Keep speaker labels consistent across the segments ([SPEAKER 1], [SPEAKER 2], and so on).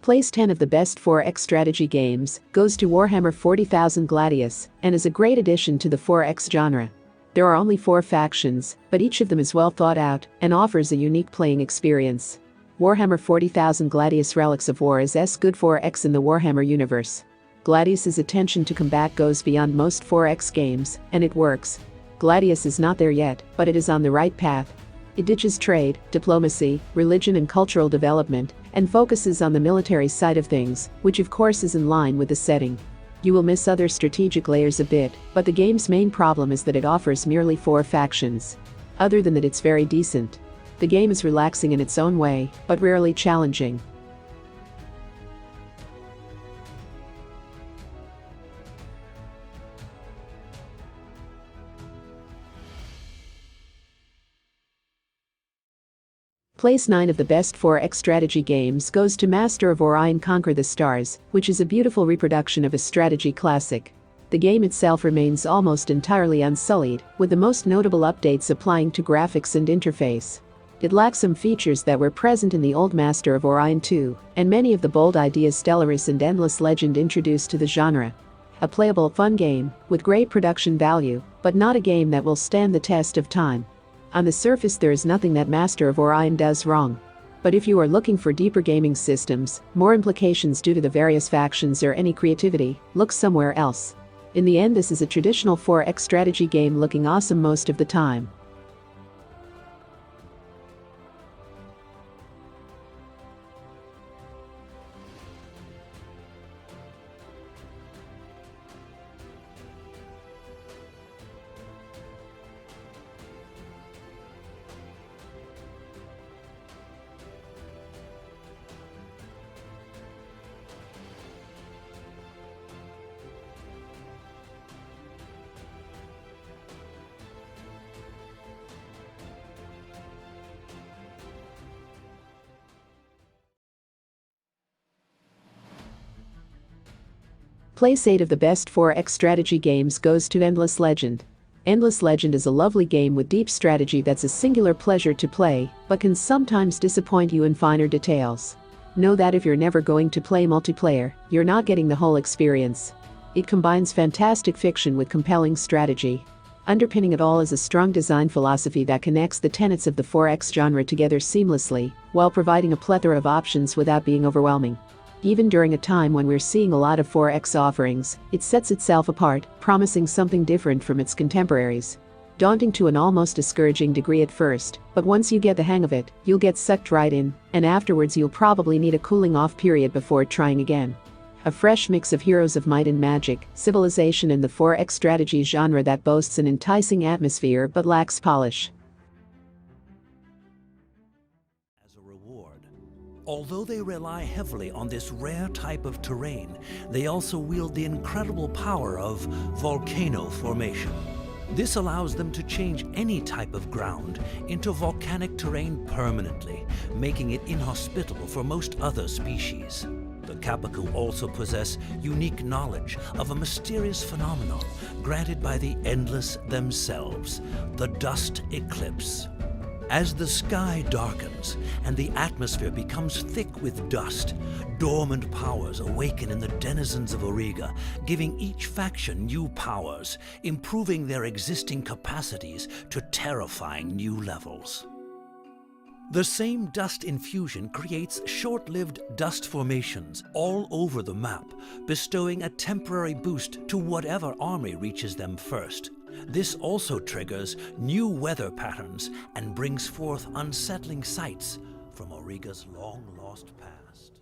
[SPEAKER 1] Place 10 of the best 4X strategy games goes to Warhammer 40,000 Gladius and is a great addition to the 4X genre. There are only 4 factions, but each of them is well thought out and offers a unique playing experience. Warhammer 40,000 Gladius Relics of War is good 4X in the Warhammer universe. Gladius's attention to combat goes beyond most 4X games, and it works. Gladius is not there yet, but it is on the right path. It ditches trade, diplomacy, religion and cultural development, and focuses on the military side of things, which of course is in line with the setting. You will miss other strategic layers a bit, but the game's main problem is that it offers merely 4 factions. Other than that, it's very decent. The game is relaxing in its own way, but rarely challenging. Place 9 of the best 4X strategy games goes to Master of Orion Conquer the Stars, which is a beautiful reproduction of a strategy classic. The game itself remains almost entirely unsullied, with the most notable updates applying to graphics and interface. It lacks some features that were present in the old Master of Orion 2, and many of the bold ideas Stellaris and Endless Legend introduced to the genre. A playable, fun game, with great production value, but not a game that will stand the test of time. On the surface, there is nothing that Master of Orion does wrong. But if you are looking for deeper gaming systems, more implications due to the various factions or any creativity, look somewhere else. In the end, this is a traditional 4X strategy game looking awesome most of the time. Place 8 of the best 4X strategy games goes to Endless Legend. Endless Legend is a lovely game with deep strategy that's a singular pleasure to play, but can sometimes disappoint you in finer details. Know that if you're never going to play multiplayer, you're not getting the whole experience. It combines fantastic fiction with compelling strategy. Underpinning it all is a strong design philosophy that connects the tenets of the 4X genre together seamlessly, while providing a plethora of options without being overwhelming. Even during a time when we're seeing a lot of 4X offerings, it sets itself apart, promising something different from its contemporaries. Daunting to an almost discouraging degree at first, but once you get the hang of it, you'll get sucked right in, and afterwards you'll probably need a cooling off period before trying again. A fresh mix of heroes of might and magic, civilization and the 4X strategy genre that boasts an enticing atmosphere but lacks polish.
[SPEAKER 2] Although they rely heavily on this rare type of terrain, they also wield the incredible power of volcano formation. This allows them to change any type of ground into volcanic terrain permanently, making it inhospitable for most other species. The Kapaku also possess unique knowledge of a mysterious phenomenon granted by the Endless themselves, the dust eclipse. As the sky darkens and the atmosphere becomes thick with dust, dormant powers awaken in the denizens of Auriga, giving each faction new powers, improving their existing capacities to terrifying new levels. The same dust infusion creates short-lived dust formations all over the map, bestowing a temporary boost to whatever army reaches them first. This also triggers new weather patterns and brings forth unsettling sights from Auriga's long-lost past.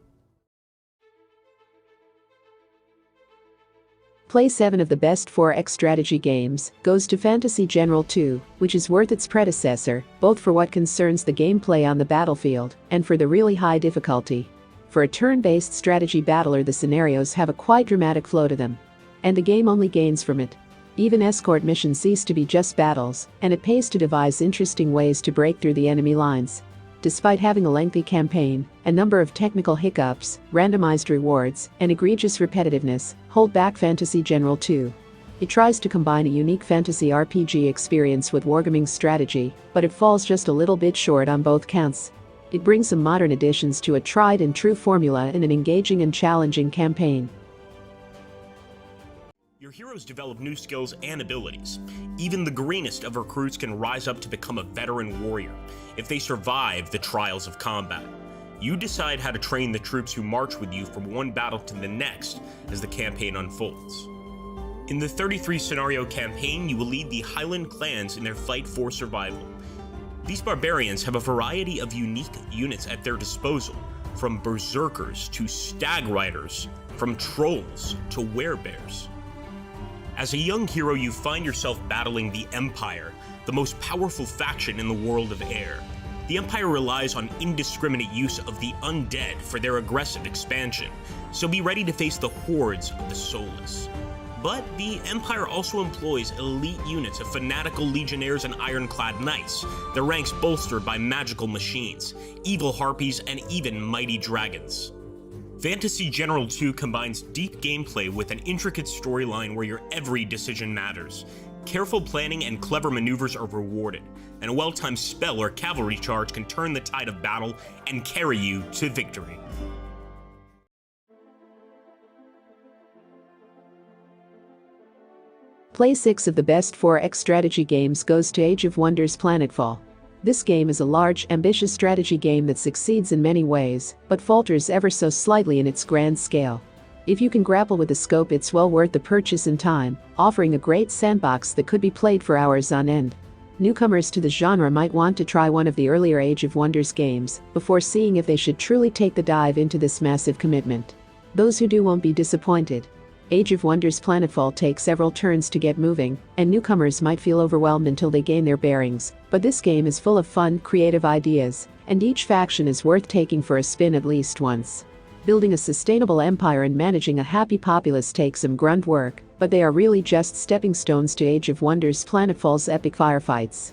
[SPEAKER 1] Play 7 of the best 4X strategy games goes to Fantasy General 2, which is worth its predecessor, both for what concerns the gameplay on the battlefield and for the really high difficulty. For a turn-based strategy battler, the scenarios have a quite dramatic flow to them, and the game only gains from it. Even escort missions cease to be just battles, and it pays to devise interesting ways to break through the enemy lines. Despite having a lengthy campaign, a number of technical hiccups, randomized rewards, and egregious repetitiveness hold back Fantasy General 2. It tries to combine a unique fantasy RPG experience with wargaming strategy, but it falls just a little bit short on both counts. It brings some modern additions to a tried and true formula in an engaging and challenging campaign.
[SPEAKER 3] Your heroes develop new skills and abilities. Even the greenest of recruits can rise up to become a veteran warrior if they survive the trials of combat. You decide how to train the troops who march with you from one battle to the next as the campaign unfolds. In the 33 scenario campaign, you will lead the Highland clans in their fight for survival. These barbarians have a variety of unique units at their disposal, from berserkers to stag riders, from trolls to werebears. As a young hero, you find yourself battling the Empire, the most powerful faction in the world of air. The Empire relies on indiscriminate use of the undead for their aggressive expansion, so be ready to face the hordes of the soulless. But the Empire also employs elite units of fanatical legionnaires and ironclad knights, their ranks bolstered by magical machines, evil harpies, and even mighty dragons. Fantasy General 2 combines deep gameplay with an intricate storyline where your every decision matters. Careful planning and clever maneuvers are rewarded, and a well-timed spell or cavalry charge can turn the tide of battle and carry you to victory.
[SPEAKER 1] Place 6 of the best 4X strategy games goes to Age of Wonders Planetfall. This game is a large, ambitious strategy game that succeeds in many ways, but falters ever so slightly in its grand scale. If you can grapple with the scope, it's well worth the purchase and time, offering a great sandbox that could be played for hours on end. Newcomers to the genre might want to try one of the earlier Age of Wonders games before seeing if they should truly take the dive into this massive commitment. Those who do won't be disappointed. Age of Wonders Planetfall takes several turns to get moving, and newcomers might feel overwhelmed until they gain their bearings, but this game is full of fun, creative ideas, and each faction is worth taking for a spin at least once. Building a sustainable empire and managing a happy populace takes some grunt work, but they are really just stepping stones to Age of Wonders Planetfall's epic firefights.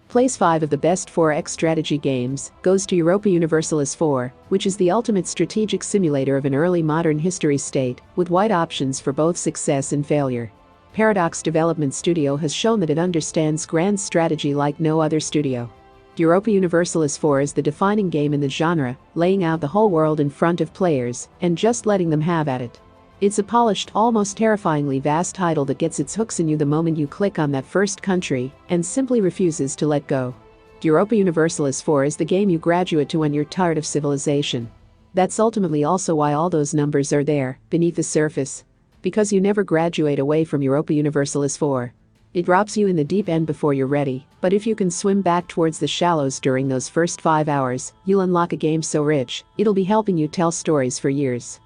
[SPEAKER 1] Place 5 of the best 4X strategy games goes to Europa Universalis IV, which is the ultimate strategic simulator of an early modern history state, with wide options for both success and failure. Paradox Development Studio has shown that it understands grand strategy like no other studio. Europa Universalis IV is the defining game in the genre, laying out the whole world in front of players and just letting them have at it. It's a polished, almost terrifyingly vast title that gets its hooks in you the moment you click on that first country and simply refuses to let go. Europa Universalis IV is the game you graduate to when you're tired of civilization. That's ultimately also why all those numbers are there, beneath the surface. Because you never graduate away from Europa Universalis IV. It drops you in the deep end before you're ready, but if you can swim back towards the shallows during those first 5 hours, you'll unlock a game so rich, it'll be helping you tell stories for years.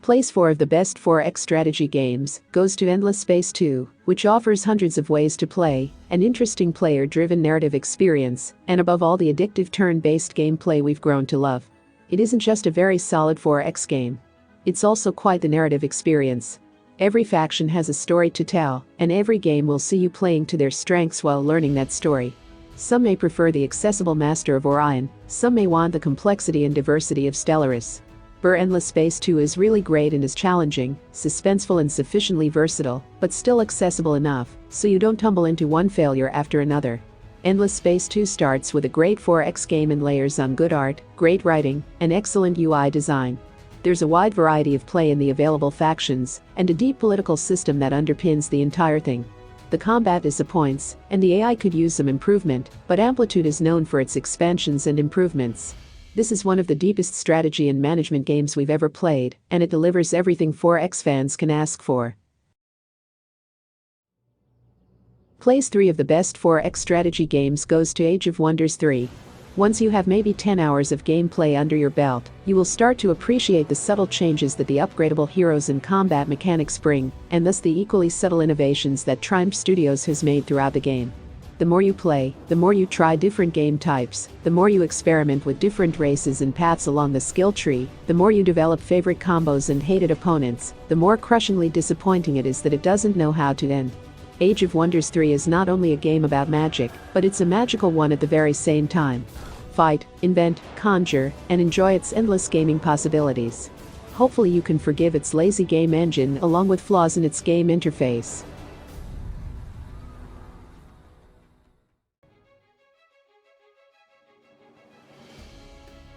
[SPEAKER 1] Place 4 of the best 4X strategy games goes to Endless Space 2, which offers hundreds of ways to play, an interesting player-driven narrative experience, and above all the addictive turn-based gameplay we've grown to love. It isn't just a very solid 4X game. It's also quite the narrative experience. Every faction has a story to tell, and every game will see you playing to their strengths while learning that story. Some may prefer the accessible master of Orion, some may want the complexity and diversity of Stellaris. Endless Space 2 is really great and is challenging, suspenseful and sufficiently versatile, but still accessible enough, so you don't tumble into one failure after another. Endless Space 2 starts with a great 4X game and layers on good art, great writing, and excellent UI design. There's a wide variety of play in the available factions, and a deep political system that underpins the entire thing. The combat disappoints, and the AI could use some improvement, but Amplitude is known for its expansions and improvements. This is one of the deepest strategy and management games we've ever played, and it delivers everything 4X fans can ask for. Place 3 of the best 4X strategy games goes to Age of Wonders 3. Once you have maybe 10 hours of gameplay under your belt, you will start to appreciate the subtle changes that the upgradable heroes and combat mechanics bring, and thus the equally subtle innovations that Triumph Studios has made throughout the game. The more you play, the more you try different game types, the more you experiment with different races and paths along the skill tree, the more you develop favorite combos and hated opponents, the more crushingly disappointing it is that it doesn't know how to end. Age of Wonders 3 is not only a game about magic, but it's a magical one at the very same time. Fight, invent, conjure, and enjoy its endless gaming possibilities. Hopefully you can forgive its lazy game engine along with flaws in its game interface.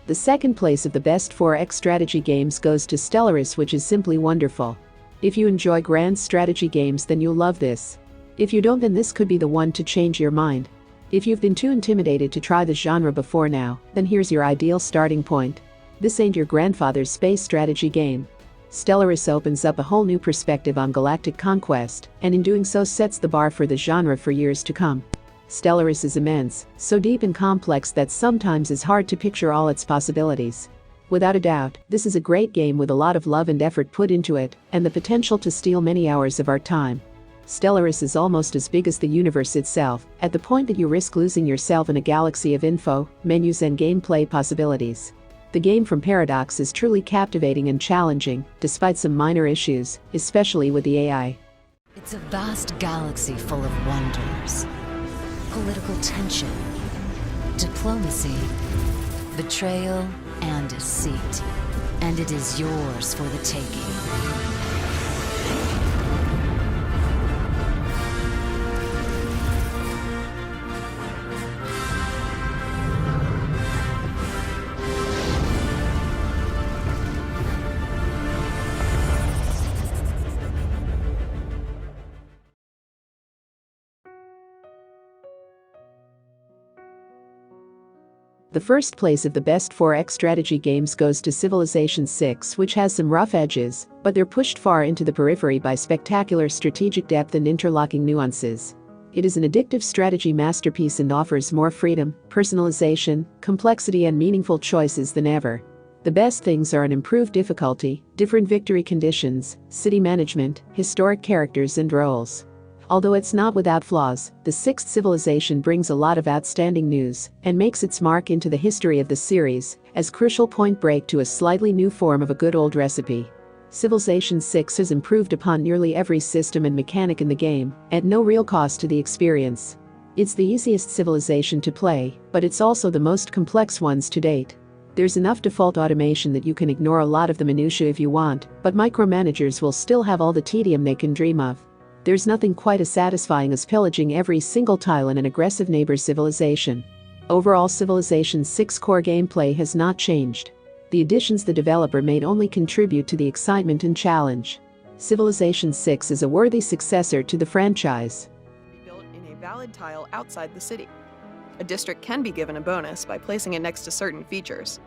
[SPEAKER 1] The second place of the best 4X strategy games goes to Stellaris, which is simply wonderful. If you enjoy grand strategy games, then you'll love this. If you don't, then this could be the one to change your mind. If you've been too intimidated to try the genre before now, then here's your ideal starting point. This ain't your grandfather's space strategy game. Stellaris opens up a whole new perspective on galactic conquest, and in doing so sets the bar for the genre for years to come. Stellaris is immense, so deep and complex that sometimes it's hard to picture all its possibilities. Without a doubt, this is a great game with a lot of love and effort put into it, and the potential to steal many hours of our time. Stellaris is almost as big as the universe itself, at the point that you risk losing yourself in a galaxy of info, menus and gameplay possibilities. The game from Paradox is truly captivating and challenging, despite some minor issues, especially with the AI.
[SPEAKER 4] It's a vast galaxy full of wonders. Political tension, diplomacy, betrayal, and deceit. And it is yours for the taking.
[SPEAKER 1] The first place of the best 4X strategy games goes to Civilization 6, which has some rough edges, but they're pushed far into the periphery by spectacular strategic depth and interlocking nuances. It is an addictive strategy masterpiece and offers more freedom, personalization, complexity and meaningful choices than ever. The best things are an improved difficulty, different victory conditions, city management, historic characters and roles. Although it's not without flaws, the sixth civilization brings a lot of outstanding news and makes its mark into the history of the series as crucial point break to a slightly new form of a good old recipe. Civilization 6 has improved upon nearly every system and mechanic in the game, at no real cost to the experience. It's the easiest civilization to play, but it's also the most complex ones to date. There's enough default automation that you can ignore a lot of the minutiae if you want, but micromanagers will still have all the tedium they can dream of. There's nothing quite as satisfying as pillaging every single tile in an aggressive neighbor's civilization. Overall, Civilization 6 core gameplay has not changed. The additions the developer made only contribute to the excitement and challenge. Civilization 6 is a worthy successor to the franchise.
[SPEAKER 5] Built in a valid tile outside the city. A district can be given a bonus by placing it next to certain features.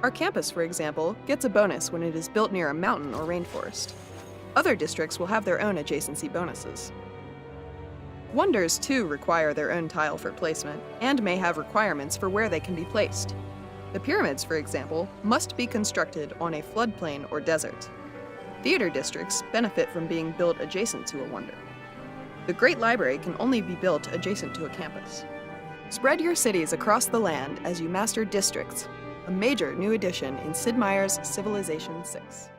[SPEAKER 5] Our campus, for example, gets a bonus when it is built near a mountain or rainforest. Other districts will have their own adjacency bonuses. Wonders, too, require their own tile for placement, and may have requirements for where they can be placed. The pyramids, for example, must be constructed on a floodplain or desert. Theater districts benefit from being built adjacent to a wonder. The Great Library can only be built adjacent to a campus. Spread your cities across the land as you master districts, a major new addition in Sid Meier's Civilization 6.